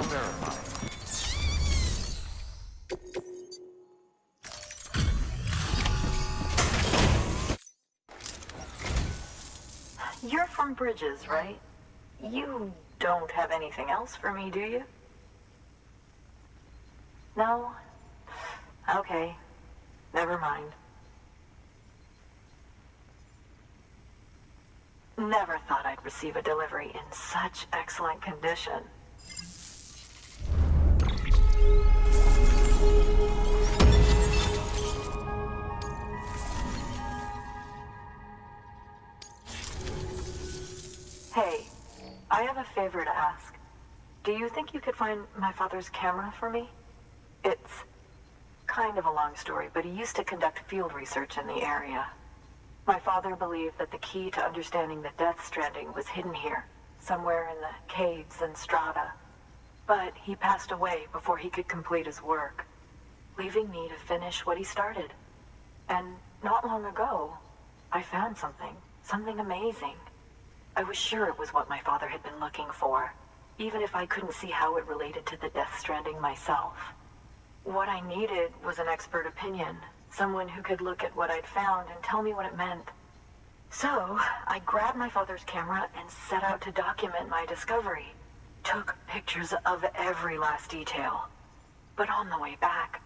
verify. You're from Bridges, right? You don't have anything else for me, do you? No? Okay. Never mind. Never thought I'd receive a delivery in such excellent condition. Hey, I have a favor to ask. Do you think you could find my father's camera for me? It's kind of a long story, but he used to conduct field research in the area. My father believed that the key to understanding the Death Stranding was hidden here, somewhere in the caves and strata. But he passed away before he could complete his work, leaving me to finish what he started. And not long ago, I found something amazing. I was sure it was what my father had been looking for, even if I couldn't see how it related to the Death Stranding myself. What I needed was an expert opinion, someone who could look at what I'd found and tell me what it meant. So, I grabbed my father's camera and set out to document my discovery. Took pictures of every last detail. But on the way back,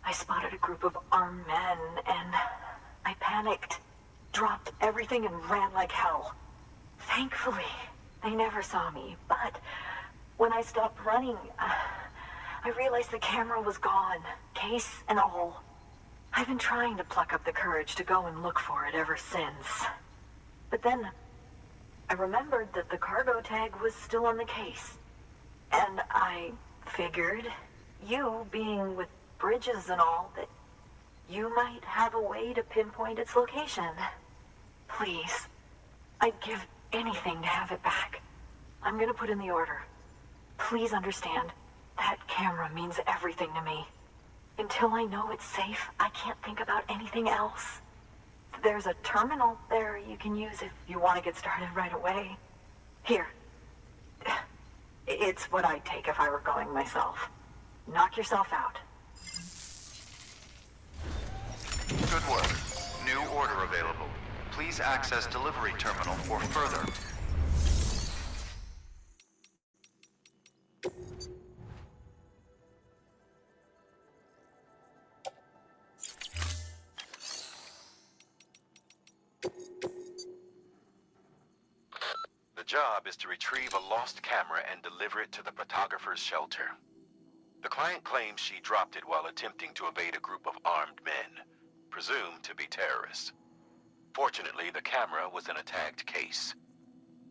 I spotted a group of armed men and I panicked, dropped everything and ran like hell. Thankfully, they never saw me, but when I stopped running, I realized the camera was gone, case and all. I've been trying to pluck up the courage to go and look for it ever since. But then, I remembered that the cargo tag was still on the case. And I figured, you being with Bridges and all, that you might have a way to pinpoint its location. Please, I'd give anything to have it back. I'm gonna put in the order. Please understand, that camera means everything to me. Until I know it's safe, I can't think about anything else. There's a terminal there you can use if you want to get started right away. Here. It's what I'd take if I were going myself. Knock yourself out. Good work. New order available. Please access delivery terminal for further. The job is to retrieve a lost camera and deliver it to the photographer's shelter. The client claims she dropped it while attempting to evade a group of armed men, presumed to be terrorists. Fortunately, the camera was in a tagged case,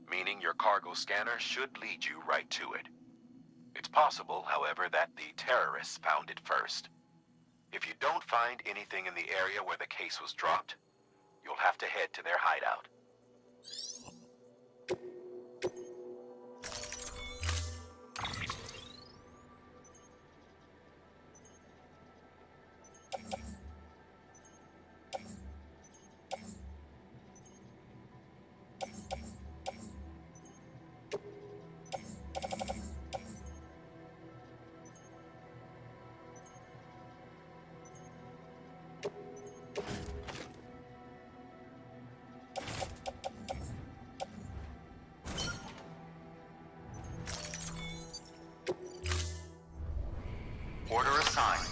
meaning your cargo scanner should lead you right to it. It's possible, however, that the terrorists found it first. If you don't find anything in the area where the case was dropped, you'll have to head to their hideout. Order assigned.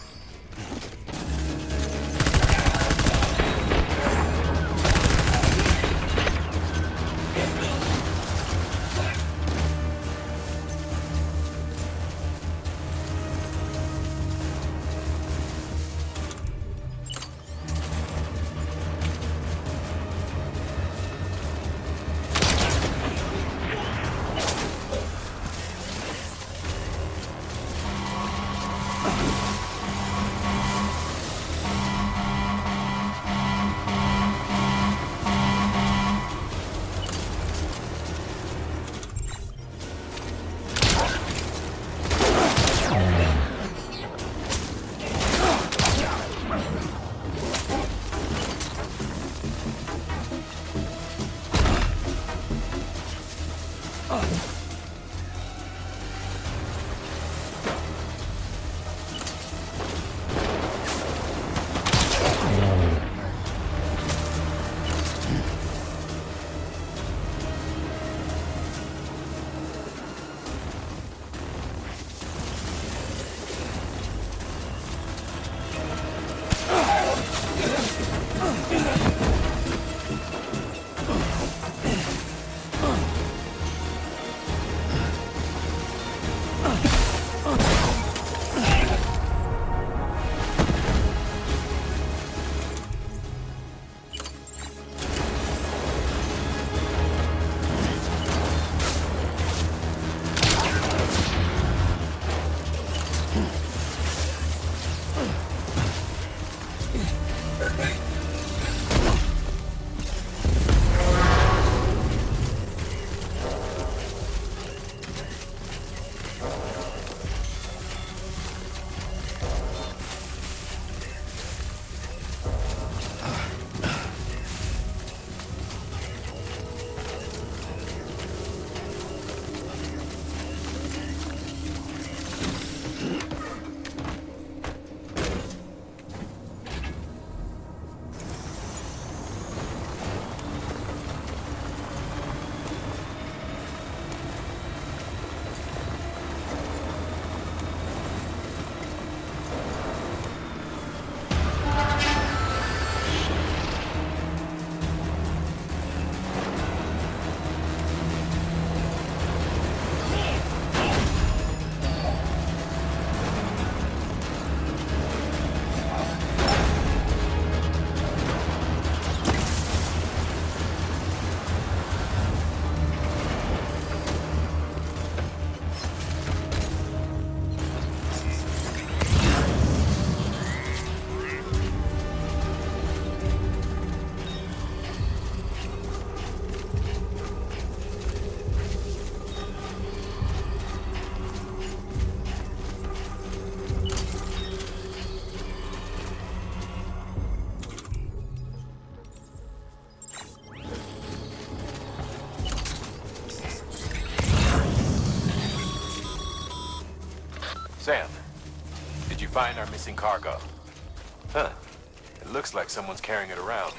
Sam, did you find our missing cargo? Huh. It looks like someone's carrying it around.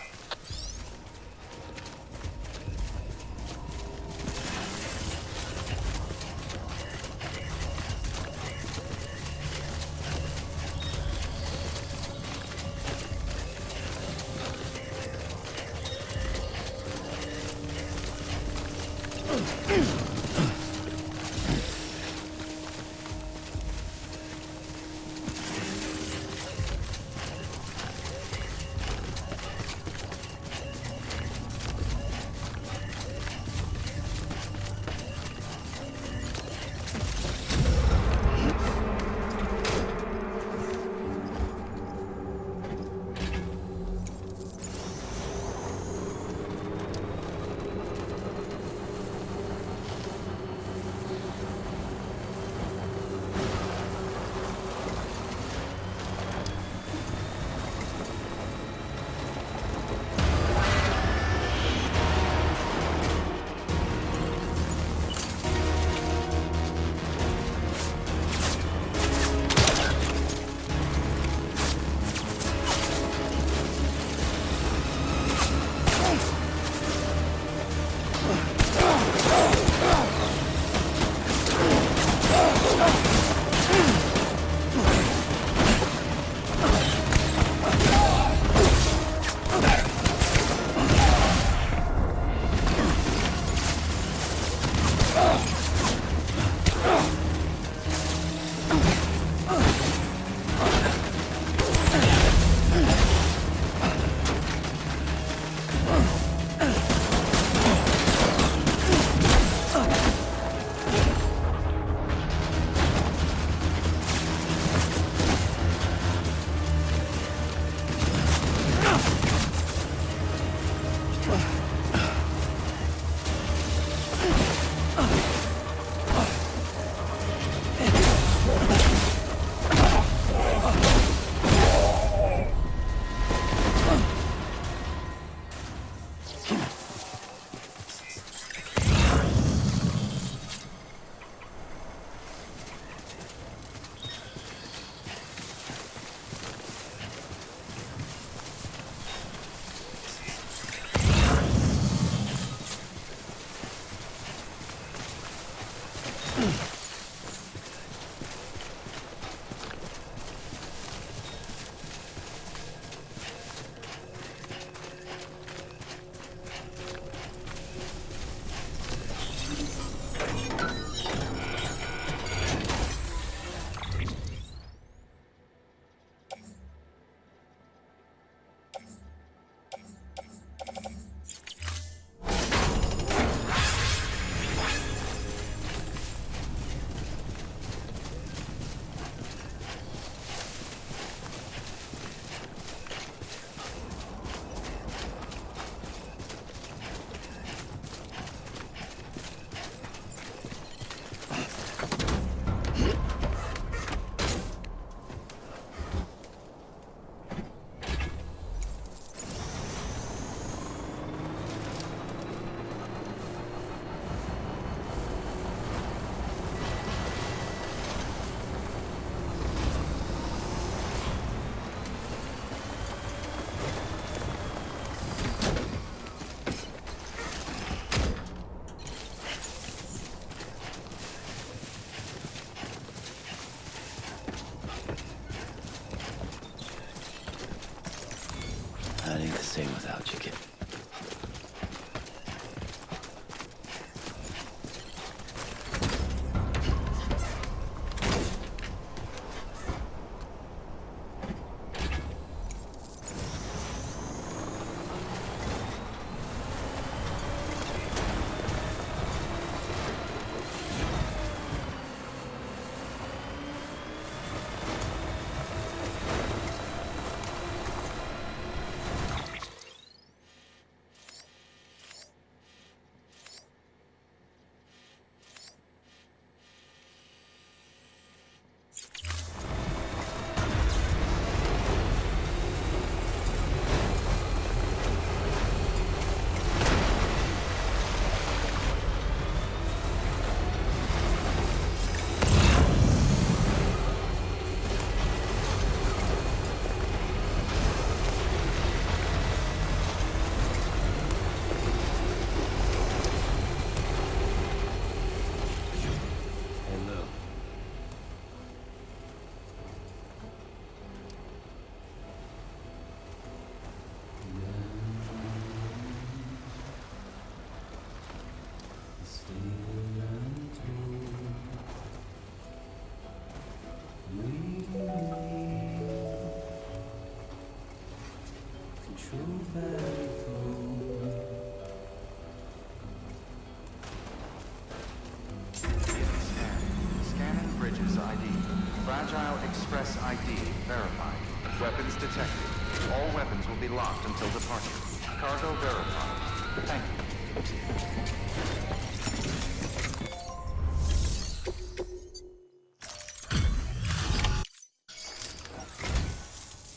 Bridges ID. Fragile Express ID verified. Weapons detected. All weapons will be locked until departure. Cargo verified. Thank you.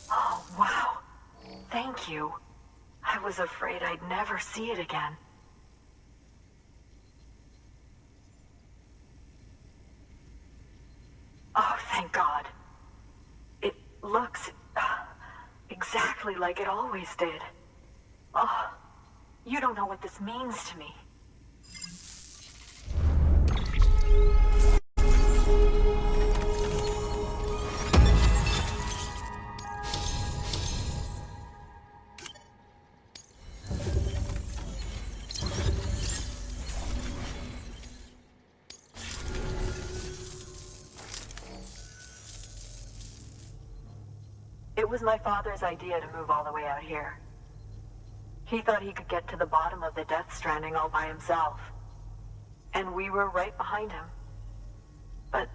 Oh, wow. Thank you. I was afraid I'd never see it again. Oh, thank God. It looks exactly like it always did. Oh, you don't know what this means to me. It was my father's idea to move all the way out here. He thought he could get to the bottom of the Death Stranding all by himself. And we were right behind him. But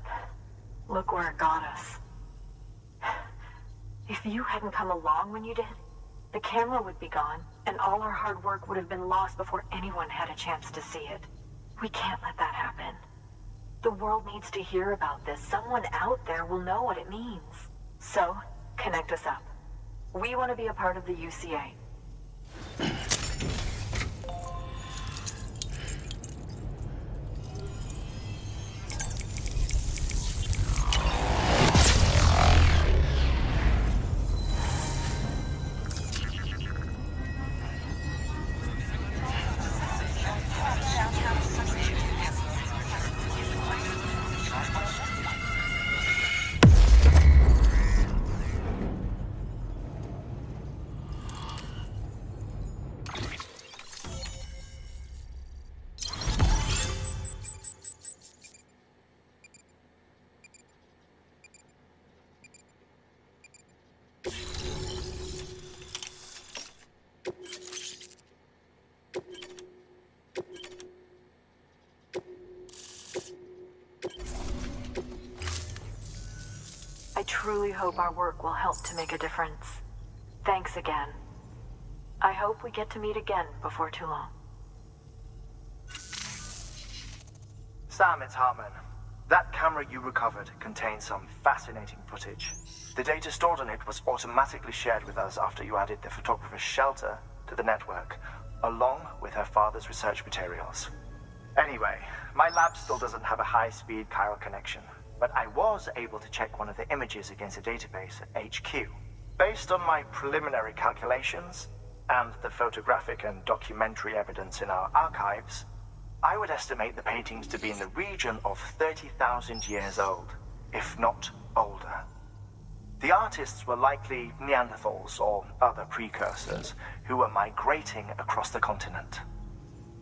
look where it got us. If you hadn't come along when you did, the camera would be gone, and all our hard work would have been lost before anyone had a chance to see it. We can't let that happen. The world needs to hear about this. Someone out there will know what it means. So, connect us up. We want to be a part of the UCA. I truly hope our work will help to make a difference. Thanks again. I hope we get to meet again before too long. Sam, it's Hartman. That camera you recovered contains some fascinating footage. The data stored on it was automatically shared with us after you added the photographer's shelter to the network, along with her father's research materials. Anyway, my lab still doesn't have a high-speed chiral connection, but I was able to check one of the images against a database at HQ. Based on my preliminary calculations, and the photographic and documentary evidence in our archives, I would estimate the paintings to be in the region of 30,000 years old, if not older. The artists were likely Neanderthals or other precursors who were migrating across the continent.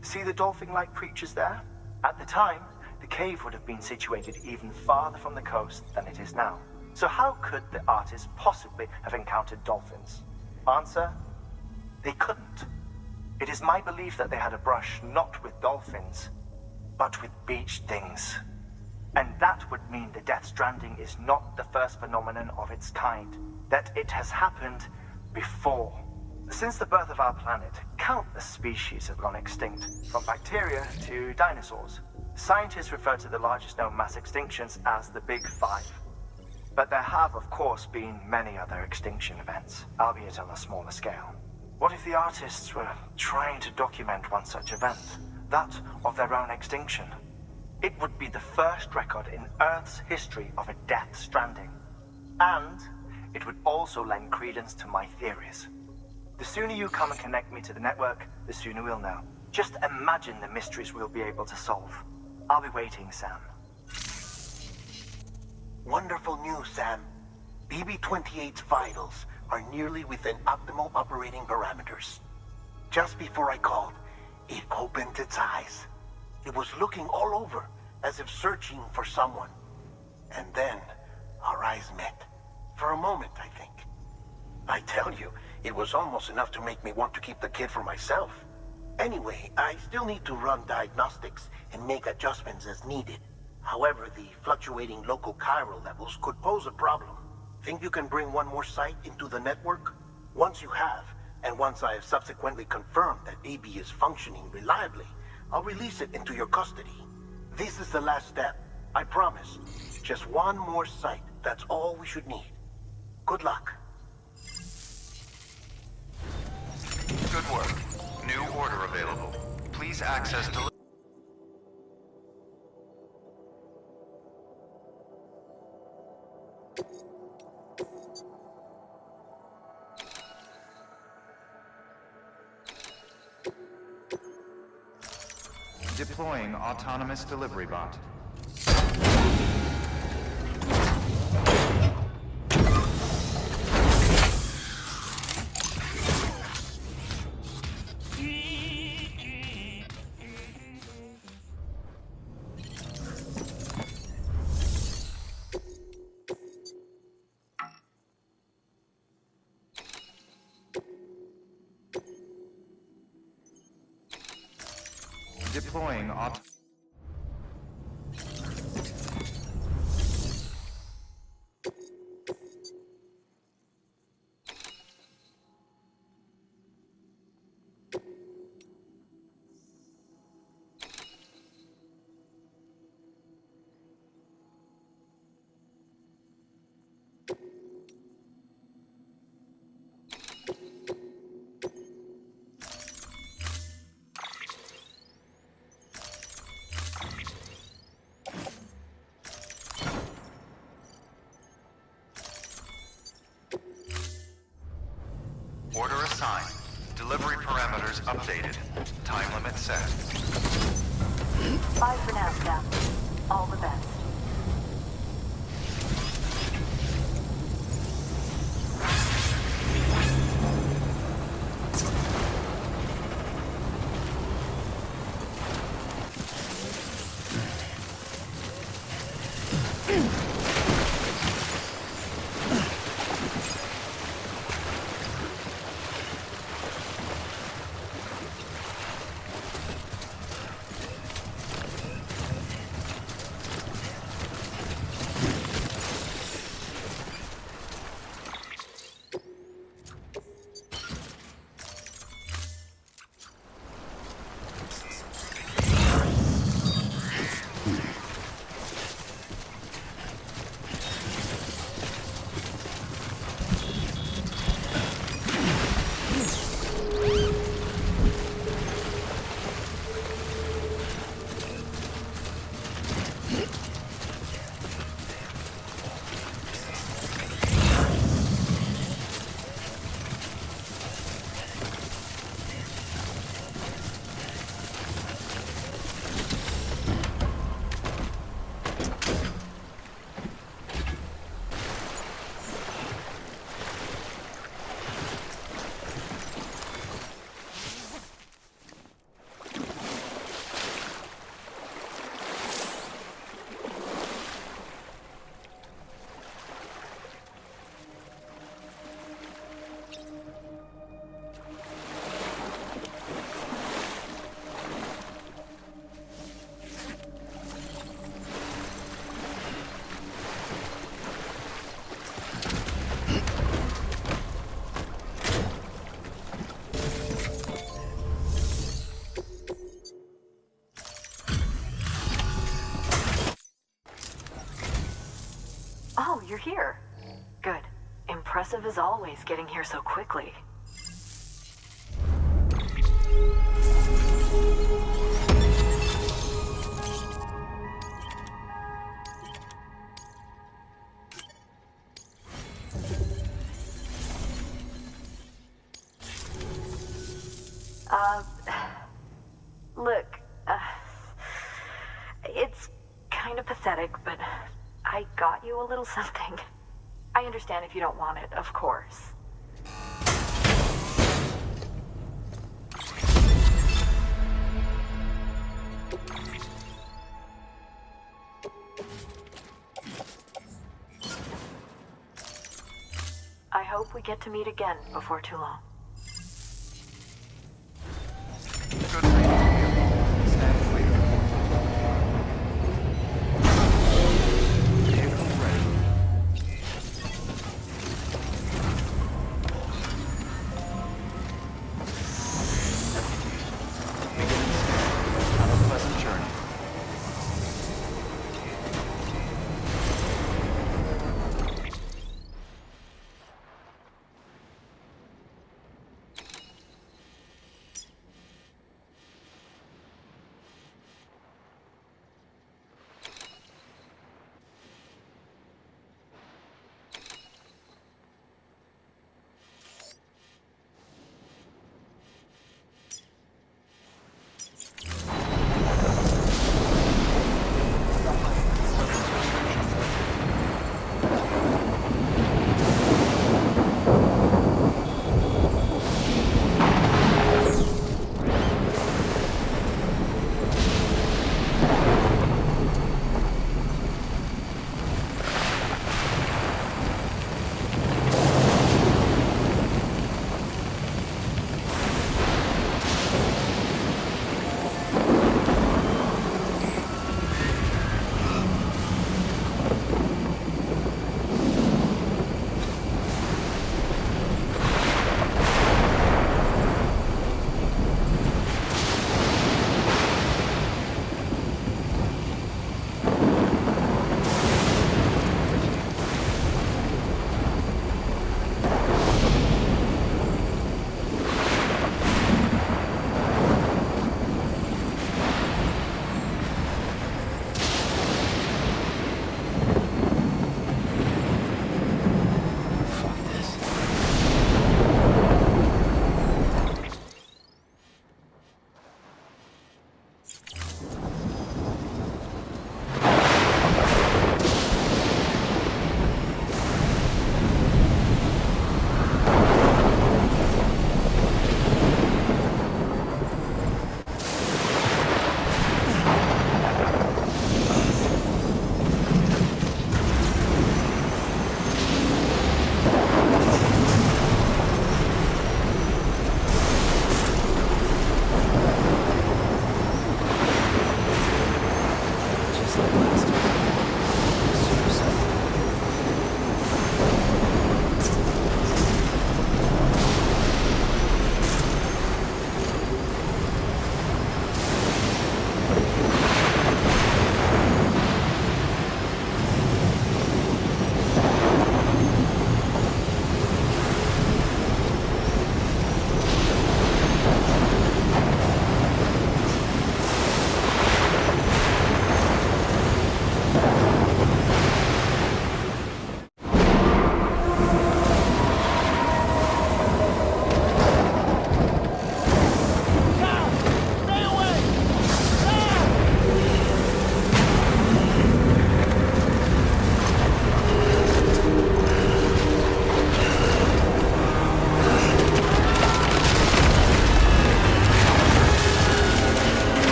See the dolphin-like creatures there? At the time, the cave would have been situated even farther from the coast than it is now. So how could the artists possibly have encountered dolphins? Answer: they couldn't. It is my belief that they had a brush not with dolphins, but with beach things. And that would mean the Death Stranding is not the first phenomenon of its kind, that it has happened before. Since the birth of our planet, countless species have gone extinct, from bacteria to dinosaurs. Scientists refer to the largest known mass extinctions as the Big Five. But there have, of course, been many other extinction events, albeit on a smaller scale. What if the artists were trying to document one such event, that of their own extinction? It would be the first record in Earth's history of a Death Stranding. And it would also lend credence to my theories. The sooner you come and connect me to the network, the sooner we'll know. Just imagine the mysteries we'll be able to solve. I'll be waiting, Sam. Wonderful news, Sam. BB-28's vitals are nearly within optimal operating parameters. Just before I called, it opened its eyes. It was looking all over, as if searching for someone. And then, our eyes met. For a moment, I think. I tell you, it was almost enough to make me want to keep the kid for myself. Anyway, I still need to run diagnostics and make adjustments as needed. However, the fluctuating local chiral levels could pose a problem. Think you can bring one more site into the network? Once you have, and once I have subsequently confirmed that AB is functioning reliably, I'll release it into your custody. This is the last step, I promise. Just one more site, that's all we should need. Good luck. Good work. New order available. Please access Deploying autonomous delivery bot. Deploying Order assigned. Delivery parameters updated. Time limit set. Bye for now, Sam. All the best. Oh, you're here. Good. Impressive as always, getting here so quickly. Look, it's kind of pathetic, but I got you a little something. I understand if you don't want it, of course. I hope we get to meet again before too long. Good radio. Stand clear.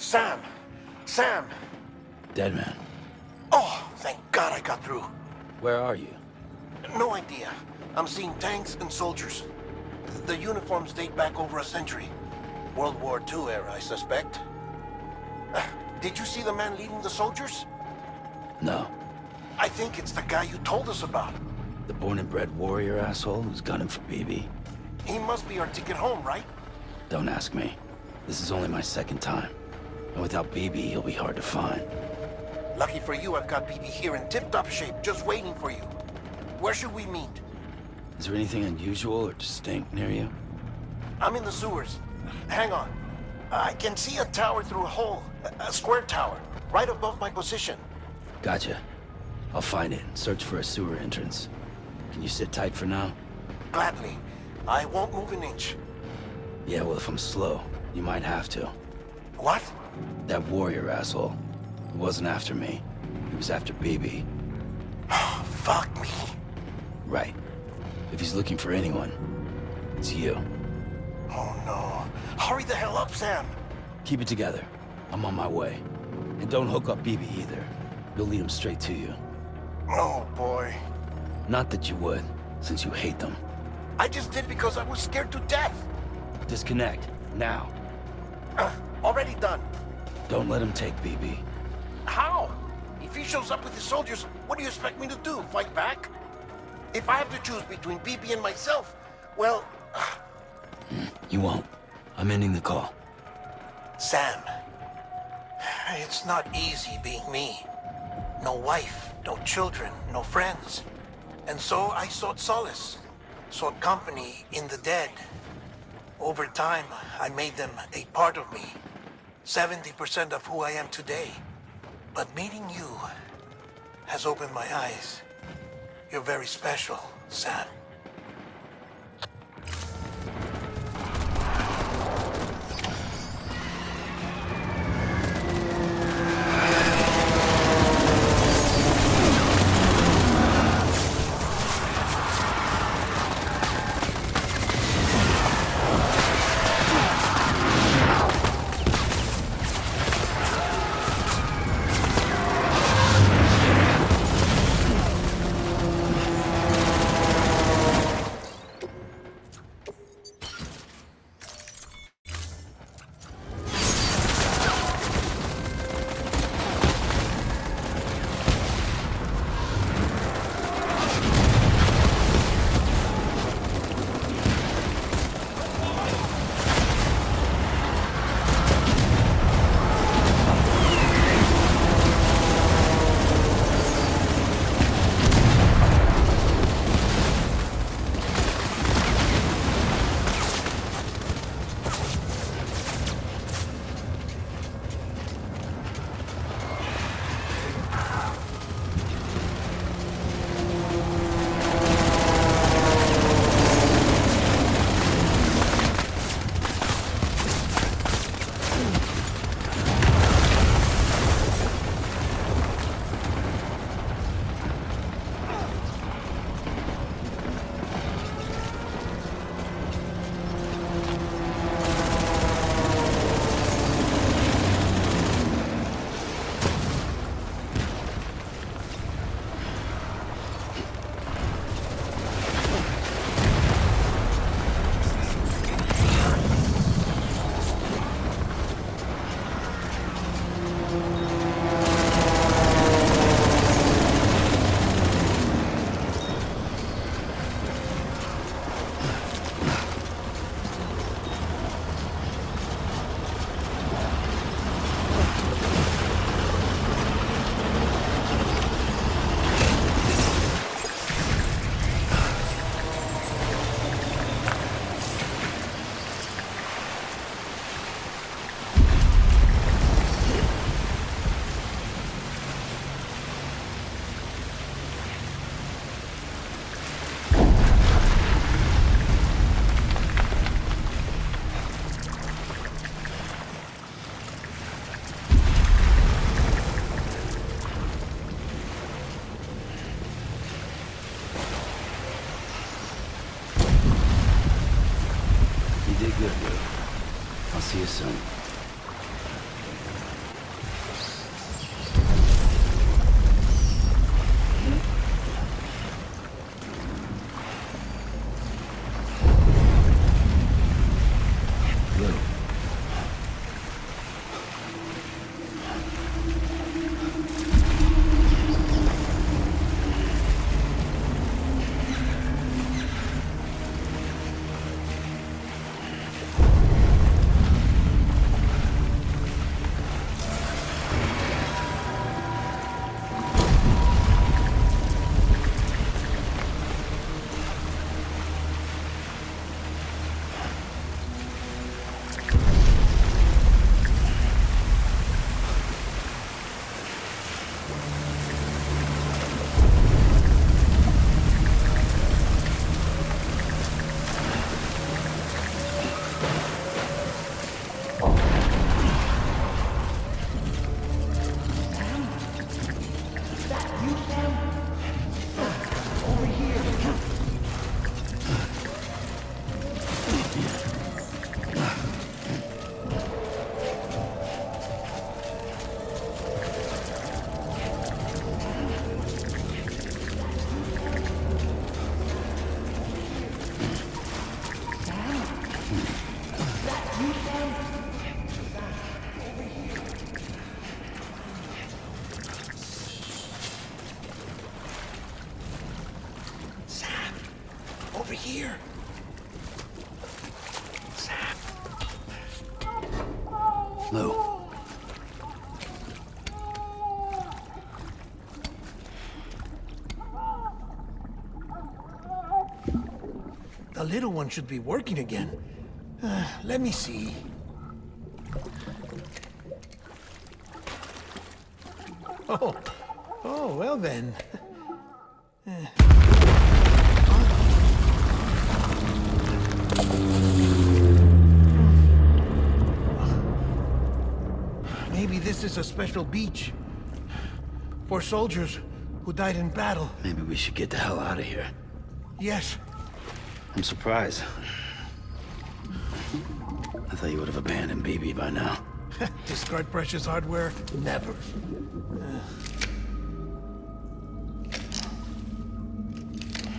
Sam! Sam! Dead man. Oh, thank God I got through. Where are you? No idea. I'm seeing tanks and soldiers. The uniforms date back over a century. World War II era, I suspect. Did you see the man leading the soldiers? No. I think it's the guy you told us about. The born and bred warrior asshole who's gunning for BB. He must be our ticket home, right? Don't ask me. This is only my second time. And without BB, he'll be hard to find. Lucky for you, I've got BB here in tip-top shape, just waiting for you. Where should we meet? Is there anything unusual or distinct near you? I'm in the sewers. Hang on. I can see a tower through a hole. A square tower, right above my position. Gotcha. I'll find it and search for a sewer entrance. Can you sit tight for now? Gladly. I won't move an inch. Yeah, well, if I'm slow, you might have to. What? That warrior asshole. He wasn't after me. He was after BB. Fuck me. Right. If he's looking for anyone, it's you. Oh no. Hurry the hell up, Sam. Keep it together. I'm on my way. And don't hook up BB either. You'll lead him straight to you. Oh boy. Not that you would, since you hate them. I just did because I was scared to death. Disconnect. Now. Already done. Don't let him take BB. How? If he shows up with his soldiers, what do you expect me to do? Fight back? If I have to choose between BB and myself, well... You won't. I'm ending the call. Sam, it's not easy being me. No wife, no children, no friends. And so I sought solace, sought company in the dead. Over time, I made them a part of me, 70% of who I am today. But meeting you has opened my eyes. You're very special, Sam. did good, dude. I'll see you soon. Blue. over here. Sam. Lou. The little one should be working again. Let me see. Oh, well then. Maybe this is a special beach for soldiers who died in battle. Maybe we should get the hell out of here. Yes. I'm surprised. I thought you would have abandoned BB by now. Discard precious hardware? Never.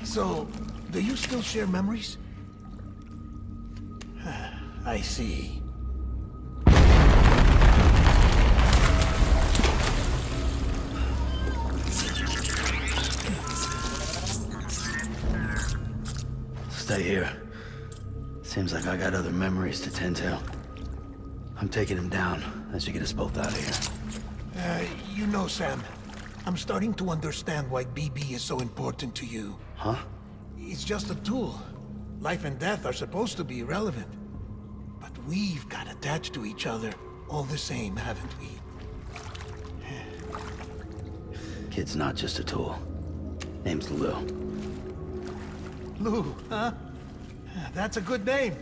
So, do you still share memories? I see. Stay here. Seems like I got other memories to tend to. I'm taking him down. That should get us both out of here. You know, Sam, I'm starting to understand why BB is so important to you. Huh? It's just a tool. Life and death are supposed to be irrelevant. But we've got attached to each other all the same, haven't we? Kid's not just a tool. Name's Lou. Lou, huh? That's a good name.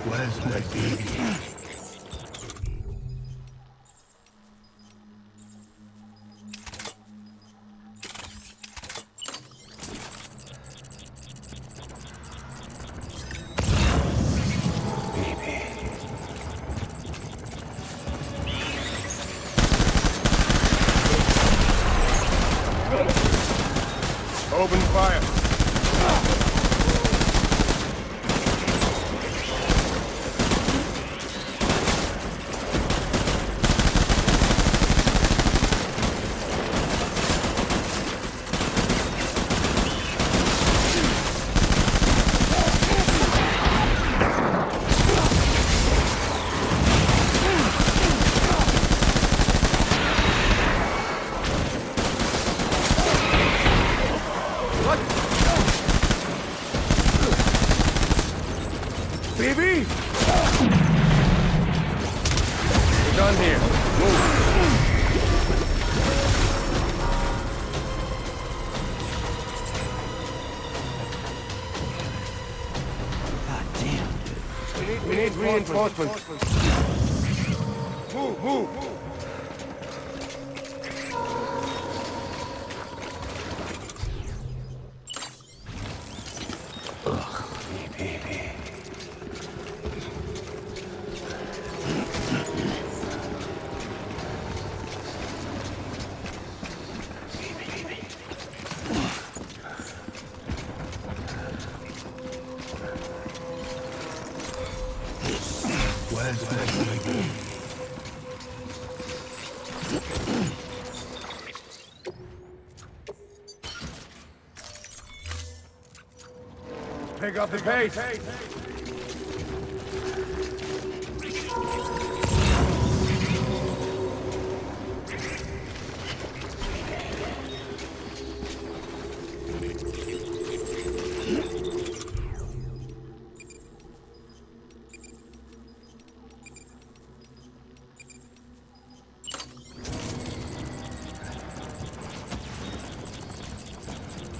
Where's my baby? Open fire. BB! We're done here. Move. God damn, dude. We need We need reinforcements. Move, move. Where's my baby? Pick up the pace.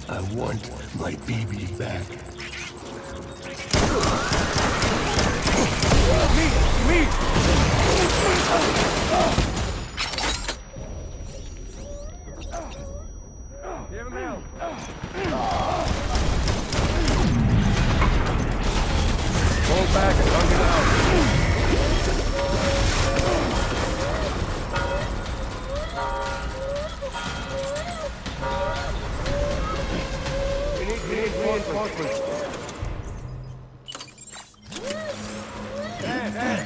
I want my baby back. Me! Give him help. Hold back and hug it out. We need reinforcements. Hey.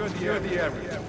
Secure the area.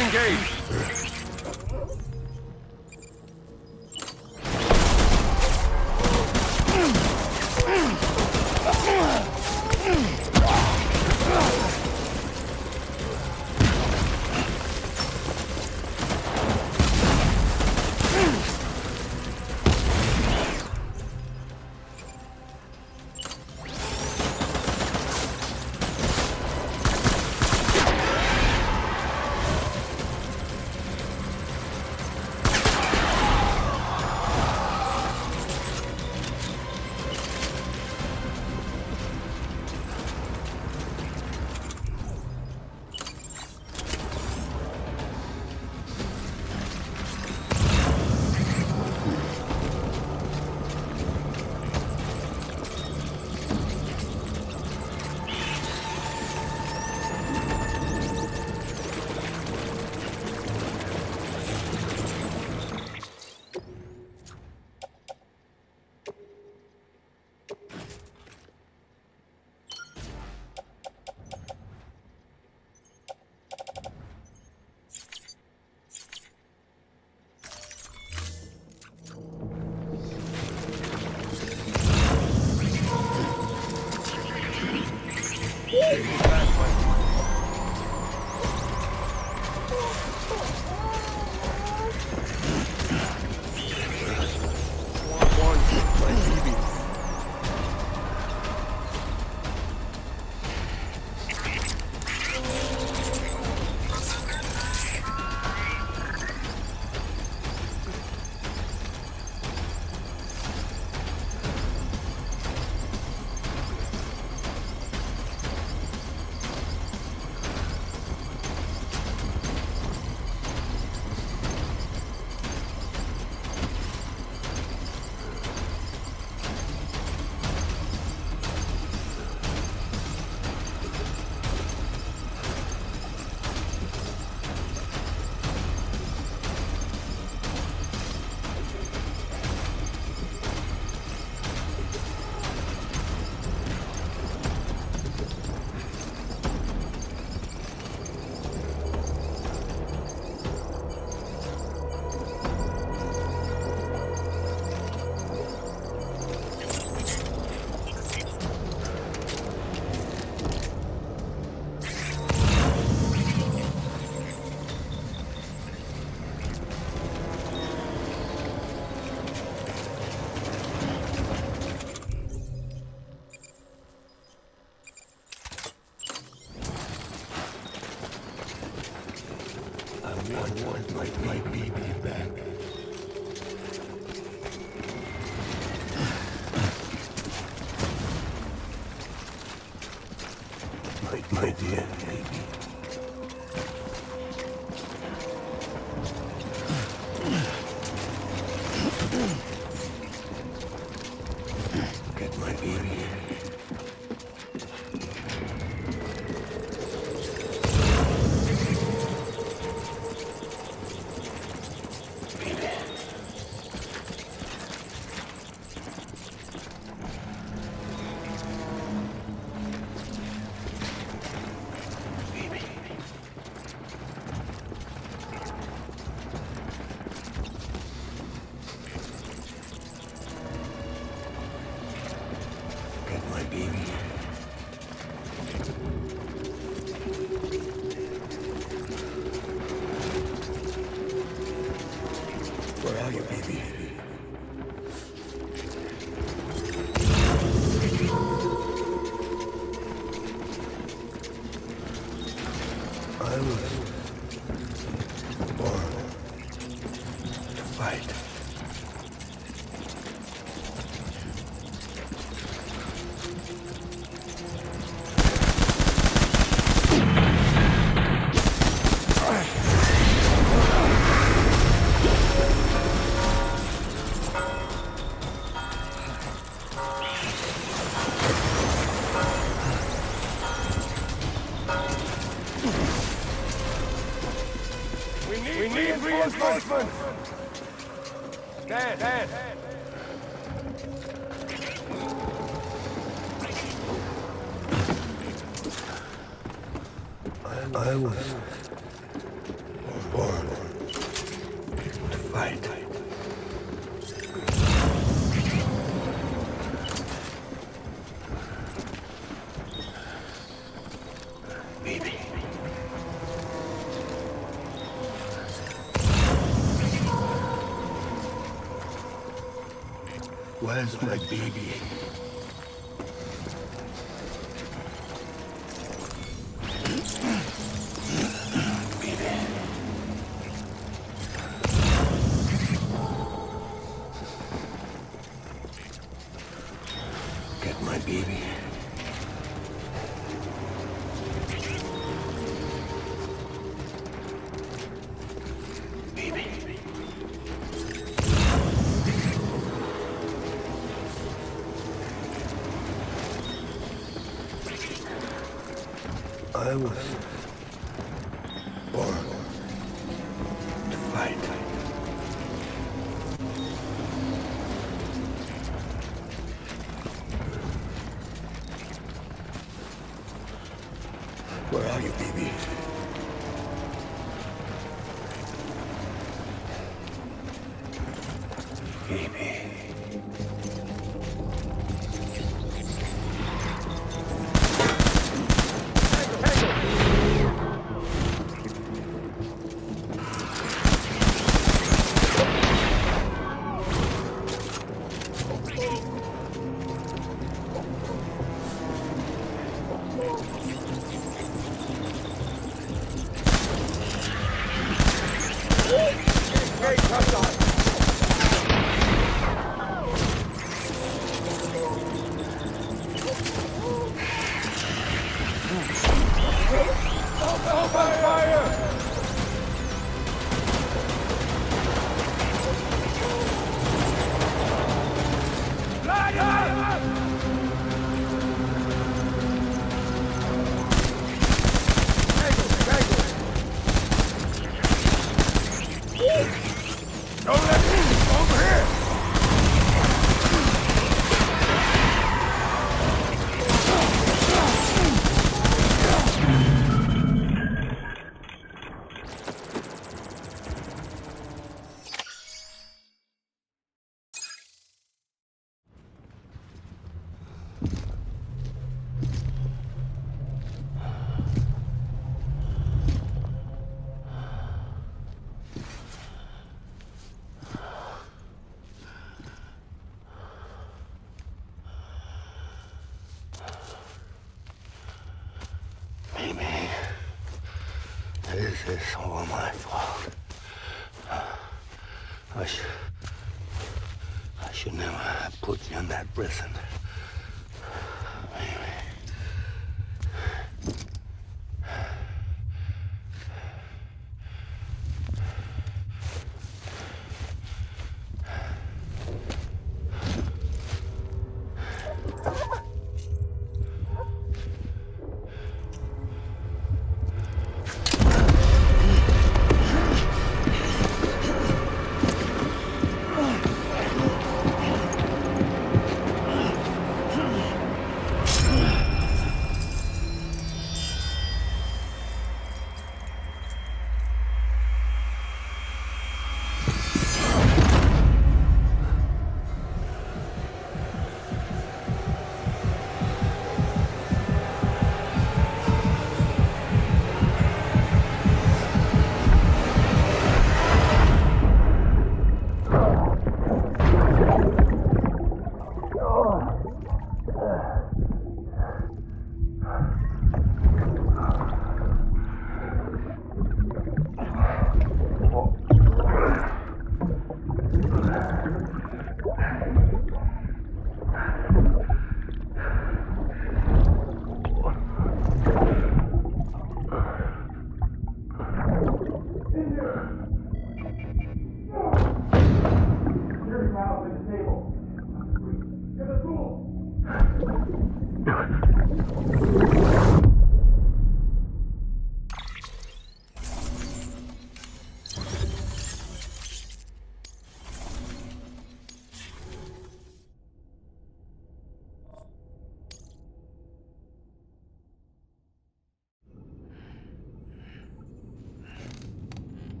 engaged. I want my baby back. My dear baby. Get my baby. Get my baby. Where are you, baby? I was born to fight. We need reinforcements! Dad! I was Born to fight. Baby. Where's my baby? Get my baby. Baby. I was born to fight. Where are you, baby? Baby. Maybe this is all my fault. I should never have put you in that prison. Maybe.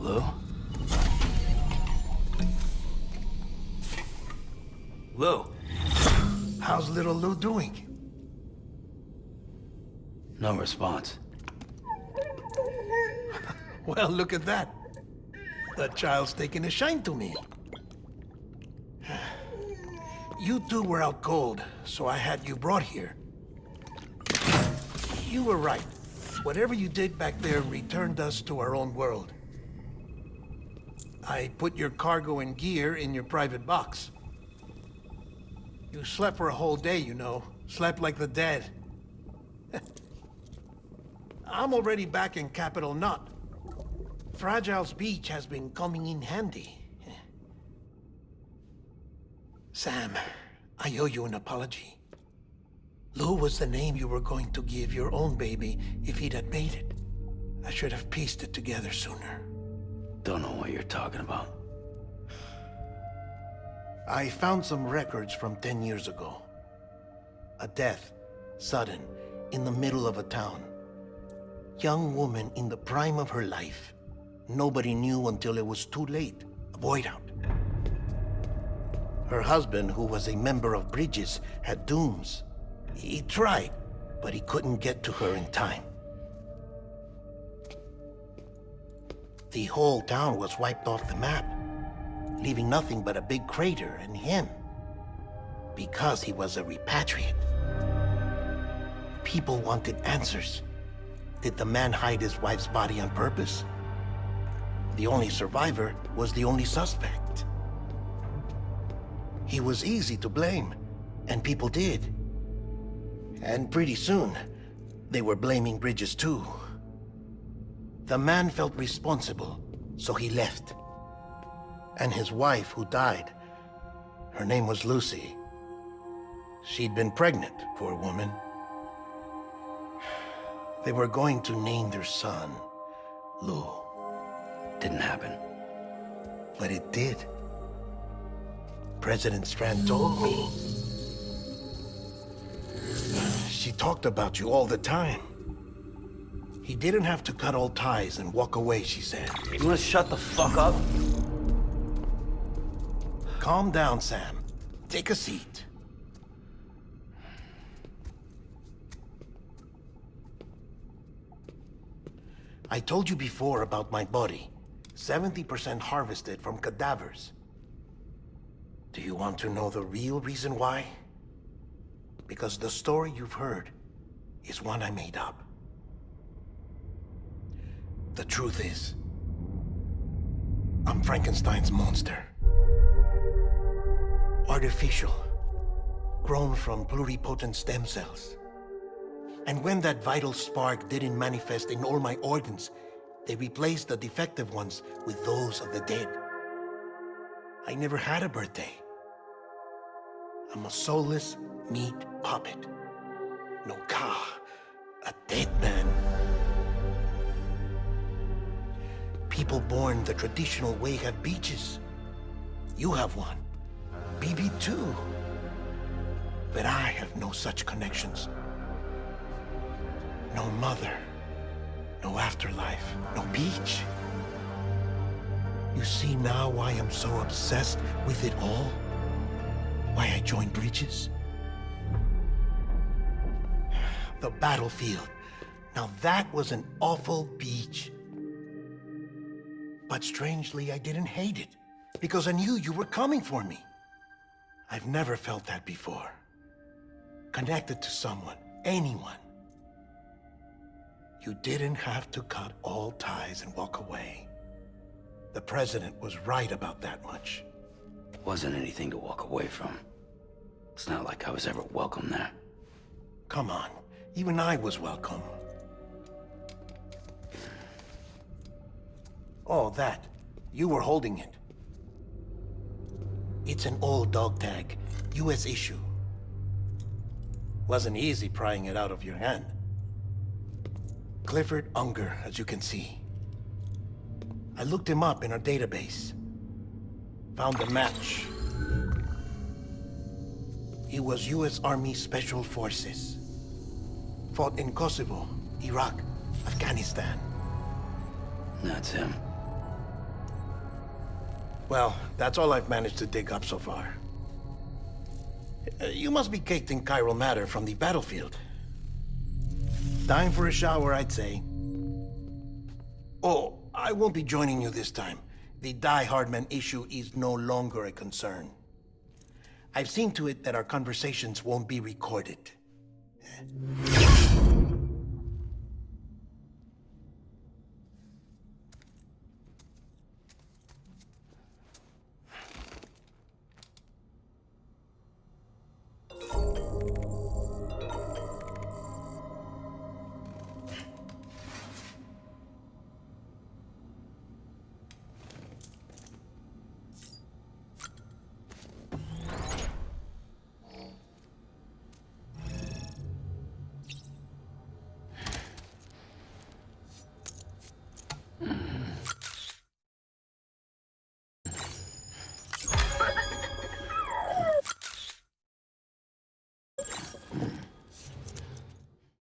Lou? Lou? How's little Lou doing? No response. Well, look at that. That child's taking a shine to me. You two were out cold, so I had you brought here. You were right. Whatever you did back there returned us to our own world. I put your cargo and gear in your private box. You slept for a whole day, you know. Slept like the dead. I'm already back in Capital Knot. Fragile's beach has been coming in handy. Sam, I owe you an apology. Lou was the name you were going to give your own baby if he'd had made it. I should have pieced it together sooner. Don't know what you're talking about. I found some records from 10 years ago. A death, sudden, in the middle of a town. Young woman in the prime of her life. Nobody knew until it was too late. A void out. Her husband, who was a member of Bridges, had dooms. He tried, but he couldn't get to her in time. The whole town was wiped off the map, leaving nothing but a big crater and him. Because he was a repatriate. People wanted answers. Did the man hide his wife's body on purpose? The only survivor was the only suspect. He was easy to blame, and people did. And pretty soon, they were blaming Bridges too. The man felt responsible, so he left. And his wife, who died, her name was Lucy. She'd been pregnant, poor woman. They were going to name their son Lou. Didn't happen. But it did. President Strand told me. She talked about you all the time. He didn't have to cut all ties and walk away, she said. You wanna shut the fuck up? Calm down, Sam. Take a seat. I told you before about my body. 70% harvested from cadavers. Do you want to know the real reason why? Because the story you've heard is one I made up. The truth is, I'm Frankenstein's monster. Artificial, grown from pluripotent stem cells. And when that vital spark didn't manifest in all my organs, they replaced the defective ones with those of the dead. I never had a birthday. I'm a soulless meat puppet. No ka, a dead man. People born the traditional way have beaches. You have one. BB too. But I have no such connections. No mother, no afterlife, no beach. You see now why I'm so obsessed with it all? Why I joined Bridges? The battlefield. Now that was an awful beach. But strangely, I didn't hate it, because I knew you were coming for me. I've never felt that before. Connected to someone, anyone. You didn't have to cut all ties and walk away. The president was right about that much. Wasn't anything to walk away from. It's not like I was ever welcome there. Come on, even I was welcome. Oh, that. You were holding it. It's an old dog tag, US issue. Wasn't easy prying it out of your hand. Clifford Unger, as you can see. I looked him up in our database. Found a match. He was US Army Special Forces. Fought in Kosovo, Iraq, Afghanistan. That's him. Well, that's all I've managed to dig up so far. You must be caked in chiral matter from the battlefield. Time for a shower, I'd say. Oh, I won't be joining you this time. The Die Hardman issue is no longer a concern. I've seen to it that our conversations won't be recorded.